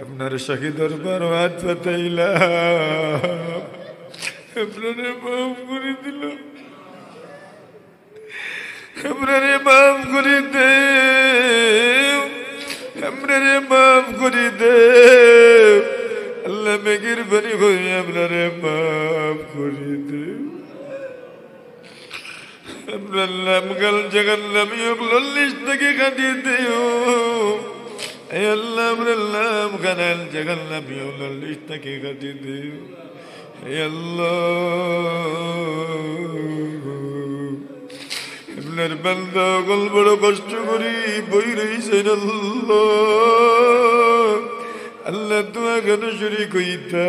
আপনার শাহী দরবার হাত পাতাইলাম, আপনারে মাফ করে দিলাম, আপনারে মাফ করে দে, আপনারে মাফ করে দে। আল্লাহ মেহেরবানি করে আপনারে মাফ করে দে। আপনার নাম গাল জাগাল্লাম ইয়কলল্লিশ থেকে কাটিয়ে দেও। এই আল্লাহ আপনার নাম গাল জাগাল্লাম ইয়কলল্লিশ থেকে কাটিয়ে দেও। এই আল্লাহ আপনার বান্দা গল বড় কষ্ট করি বই রইছেন আল্লাহ। আল্লাহ দোয়া কেন শরীক হইতা।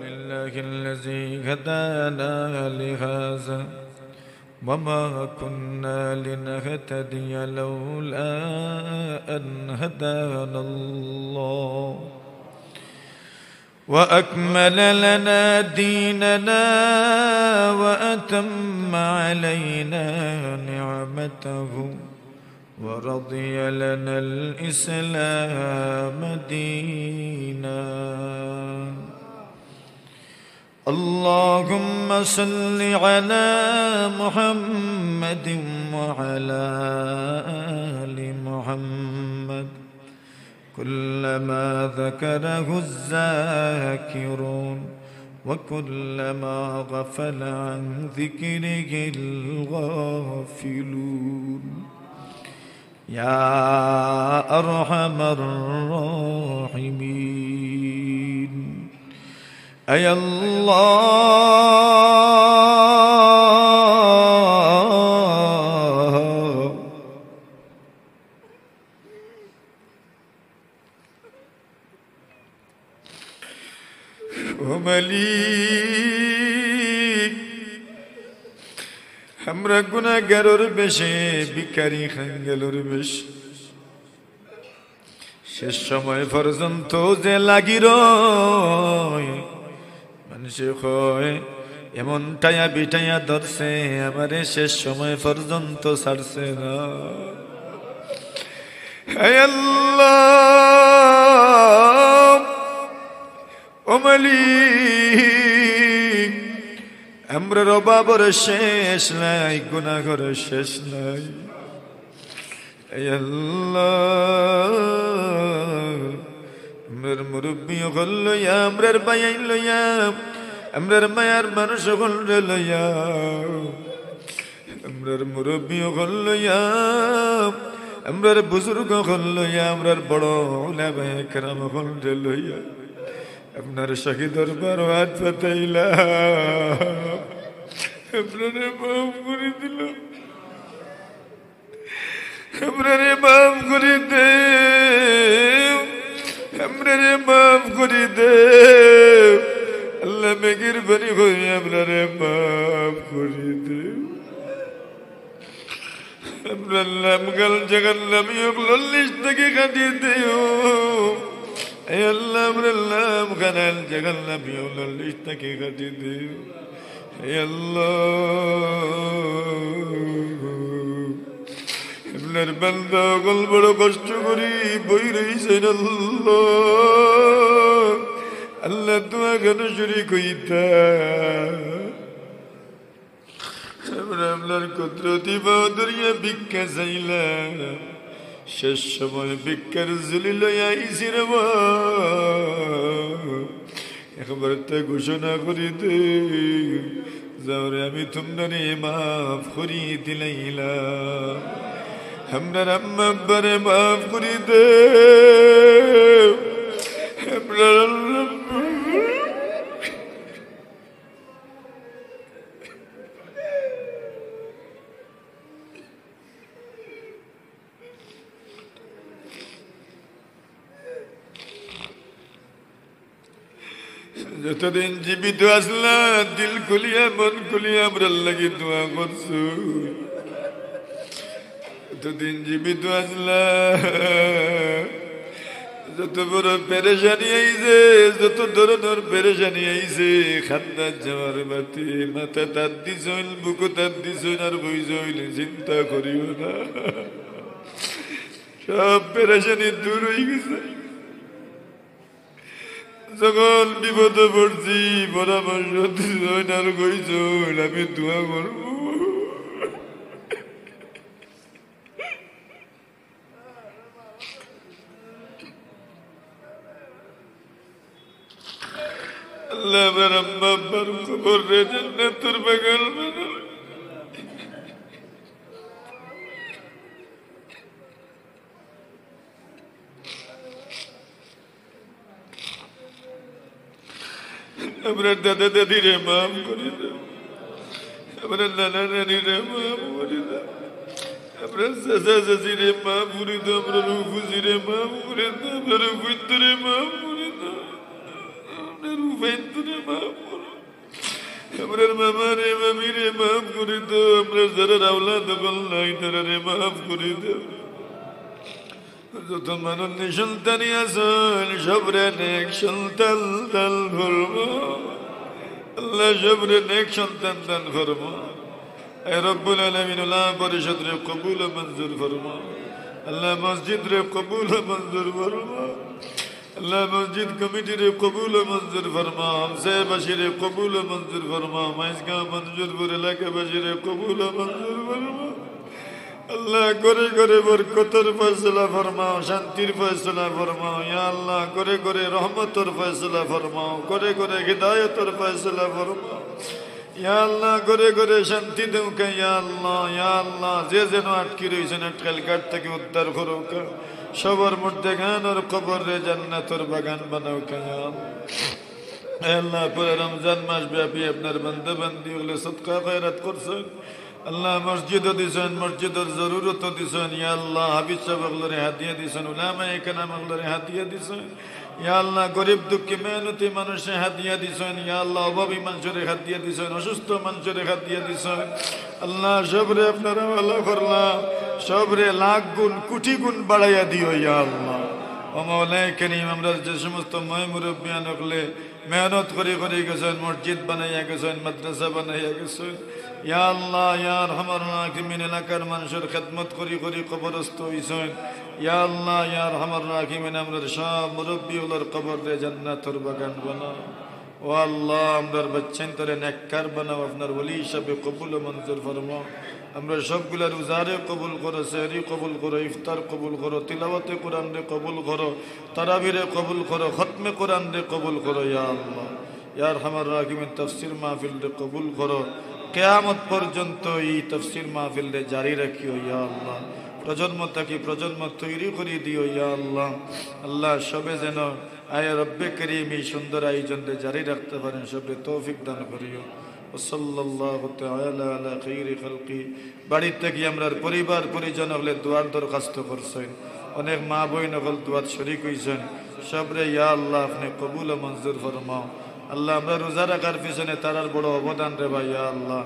লিল্লাহিল্লাযী হাদানা লিহাযা وما كنا لنهتدي لولا أن هدانا الله وأكمل لنا ديننا وأتم علينا نعمته ورضي لنا الإسلام دينا اللهم صل على محمد وعلى آل محمد كلما ذكره الذاكرون وكلما غفل عن ذكره الغافلون يا أرحم الراحمين أي الله ومليك हमरा गुनाहगारोर बेशे भिखारी खांगेलोर बेश শেষ সময় পর্যন্ত যে লাগি রয় মানুষে কয় এমন টায়া বিটায়া ধরছে আমারে শেষ সময় পর্যন্ত ছাড়ছে না। হে আল্লাহ ও মালিক আমরার অভাবের শেষ নাই, গুনাহের শেষ নাই। হে আল্লাহ আমরার মুরব্বী হল লইয়া, আমরার বায়াই লইয়া, আমরার মায়ার মানুষ হল লইয়া, আমরার মুরব্বী হল লইয়া, আমরার বুজুর্গ হল লইয়া, আমরার বড় উলামায়ে কেরাম হল লইয়া আপনার শাহী দরবার হাত পাতাইলাম, আপনারে মাফ করে দিলাম, আপনারে মাফ করে দে, আপনারে মাফ করে দে। আল্লাহ মেহেরবানি করে আপনারে মাফ করে দে। আপনার নাম গাল জাগাল্লাম ইয়কলল্লিশ থেকে কাটিয়ে দেও। এই আল্লাহ আপনার নাম গাল জাগাল্লাম ইয়কলল্লিশ থেকে কাটিয়ে দেও। এই আল্লাহ আপনার বান্দা গল বড় কষ্ট করি বই রইছেন আল্লাহ। আল্লাহ দোয়া কেন শরীক হইতা। আমরা আপনার কুদরতি বাদরিয়া ভিক্ষা চাইলাম, শেষ সময় ভিক্ষার ঝুলি লইয়া আইছি রে মা। একবার তা ঘোষণা করি দে যাওরে আমি তোমরা মাফ করি দিলাইলাম। हमने अम्मा बरे माफ करी दे। যতদিন জীবিত আসলা দিল খুলিয়া মন খুলিয়া আমরা লাগি দোয়া করছো, যতদিন জীবিত আসলা যত বড় পেরেশানি আইছে, যত ধরনের পেরেশানি আইছে, খান্দার যাওয়ার বাতি মাথা তার দিছইল, বুকু তার দিছইল, আর বইছইল, চিন্তা করিও না, সব পেরেশানি দূর হয়ে গেছে। যখন বিপদে পড়ছি পরামর্শ দিছেন আর কইছেন আমি দোয়া করব। আল্লাহ আমার আম্মা আব্বার কবর রে জান্নাতের বাগান বানাও। আমরা দাদা দাদিরে মাফ করে দাও, আমরা নানা নানিরে মাফ করে দাও, আমরা চাচা চাচিরে মাফ করে দাও, আমরা রুফুজিরে মাফ করে দাও, আমরা রুফিন্দরে মাফ করে দাও, আমরা রুফেন্দরে মাফ করো, আমরা মামারে মামিরে মাফ করে দাও, আমরা যারা আওলাদ নাই তারারে মাফ করে দাও। যত মানুষ সন্তানি আছেন সবরে নেক সন্তান দান ফরমা আল্লাহ, সবরে নেক সন্তান দান ফরমা। এ রব্বুল আলামিন আল্লাহ পরিষদ রে কবুল মঞ্জুর ফরমা, আল্লাহ মসজিদ রে কবুল মঞ্জুর ফরমা, আল্লাহ মসজিদ কমিটি রে কবুল মঞ্জুর ফরমা, হামসে বাসিরে কবুল মঞ্জুর ফরমা, মাইজগাঁও মঞ্জুরপুর এলাকাবাসীরে কবুল মঞ্জুর ফরমা। আল্লাহ করে করে বরকতের ফয়সালা ফরমাও, শান্তির ফয়সালা ফরমাও ইয়া আল্লাহ, করে করে রহমতের ফয়সালা ফরমাও, করে করে হিদায়াতের ফয়সালা ফরমাও ইয়া আল্লাহ, করে করে শান্তি দেও কে ইয়া আল্লাহ। ইয়া আল্লাহ যে যেন আটকি রয়েছেন আটকাল কাঠ থেকে উদ্ধার করো কে, সবার মধ্যে গান আর কবর রে জান্নাতের বাগান বানাও কে ইয়া আল্লাহ। পুরো রমজান মাস ব্যাপী আপনার বান্দা বান্দি হলে সদকা খয়রাত করছেন আল্লাহ, মসজিদও দিছেন, মসজিদের জরুরত দিছেন ইয়া আল্লাহ, হাবিজ সাহেবগুলোরে হাদিয়া দিছেন, উলামায়ে কেরামগুলোরে হাদিয়া দিছেন ইয়া আল্লাহ, গরিব দুঃখী মেহনতি মানুষে হাদিয়া দিছেন ইয়া আল্লাহ, অভাবী মানুষের হাদিয়া দিছেন, অসুস্থ মানুষের হাদিয়া দিছেন আল্লাহ। সবরে আপনারা ভালো করলাম, সবরে লাখ গুণ কোটি গুণ বাড়াইয়া দিও ইয়া আল্লাহ। ও মাওলানা কারীম, আমরা যে সমস্ত ময় মুরব্বিয়ান হলে মেহনত করে করে গেছেন, মসজিদ বানাইয়া গেছেন, মাদ্রাসা বানাইয়া গেছেন ইয়া আল্লাহ, ইয়া আরহামার রাহিমিন, এলাকার মানুষের খেদমত করি করি কবরস্থ হইছেন ইয়া আল্লাহ, ইয়া আরহামার রাহিমিন, আমরা সব মুরব্বিওয়ালার কবর রে জান্নাতের বাগান বানাও ও আল্লাহ। আমরার বাচ্চান তরে নেককার বানাও, আপনার ওলি হিসাবে কবুল মঞ্জুর ফরমাও। আমরা সবগুলার উজারে কবুল করো, সেহরি কবুল করো, ইফতার কবুল করো, তিলাওয়াতে কোরআন রে কবুল করো, তারাবিরে কবুল করো, খতমে কোরআন রে কবুল করো ইয়া আল্লাহ। ইয়া আরহামার রাহিমিন, তাফসীর মাহফিল রে কবুল করো, কিয়ামত পর্যন্ত এই তাফসীর মাহফিল রে জারি রাখিও ইয়া আল্লাহ। প্রজন্ম থাকি প্রজন্ম তৈরি করে দিও ইয়া আল্লাহ। আল্লাহ সবে যেন আয় রব্বে করিম এই সুন্দর আয়োজন রে জারি রাখতে পারেন, সবে তৌফিক দান করিও। সাল্লাল্লাহু তাআলা আলা খাইরি খালকি। বাড়ির থেকে আমরা পরিবার পরিজন হলে দোয়ার দরখাস্ত করছেন, অনেক মা বোন হল দোয়ার শরীক হইছেন, সবরে ইয়া আল্লাহ আপনি কবুল মঞ্জুর ফরমাও আল্লাহ। আমরা রোজা রাখার পিছনে তারার বড় অবদান রে ভাই ইয়া আল্লাহ।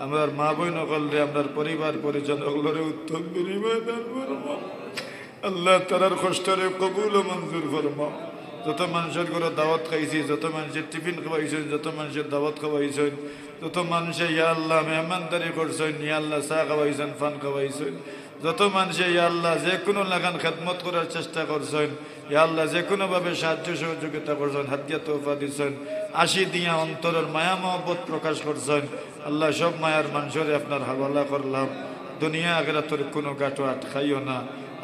আমরা মা বোন হল রে আমরা পরিবার পরিজন হলরে উত্তম বিনিময় দান ফরমাও আল্লাহ। তারার কষ্টরে কবুল মঞ্জুর ফরমাও। যত মানুষের ঘরে দাওয়াত খাইছি, যত মানুষের টিফিন খাওয়াইছেন, যত মানুষের দাওয়াত খাওয়াইছেন, যত মানুষে ইয়া আল্লাহ মেহমানদারি করছেন ইয়া আল্লাহ, চা খাওয়াইছেন, ফান খাওয়াইছেন, যত মানুষে ইয়া আল্লাহ যে কোনো লাগান খেদমত করার চেষ্টা করছেন ইয়া আল্লাহ, যে কোনোভাবে সাহায্য সহযোগিতা করছেন, হাদিয়া তোহফা দিচ্ছেন, আশি দিয়া অন্তরের মায়া মহব্বত প্রকাশ করছেন আল্লাহ। সব মায়ার মানুষের আপনার হাওয়ালা করলাম। দুনিয়া আখিরাতের কোনো গাঁটো আটকাইও না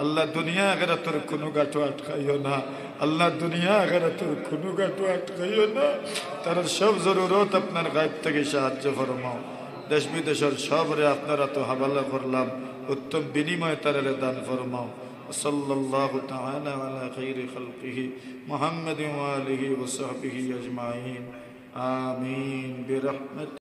আল্লাহ, দুনিয়া আখিরাতের কোনো গাঁটো আটকাইও না আল্লাহ, দুনিয়া আখিরাতের কোনো গাঁটো আটকাইও না। তার সব জরুরত আপনার গায়েব থেকে সাহায্য ফরমাও। দেশ বিদেশের সবরে আপনারা তো হাওয়ালা করলাম, উত্তম বিনিময় তারে দান ফরমাও। সাল্লাল্লাহু তাআলা আলা খাইরি খালকিহি মুহাম্মাদিন ওয়া আলিহি ওয়া সাহবিহি আজমাইন। আমিন বিরহমাতিকা।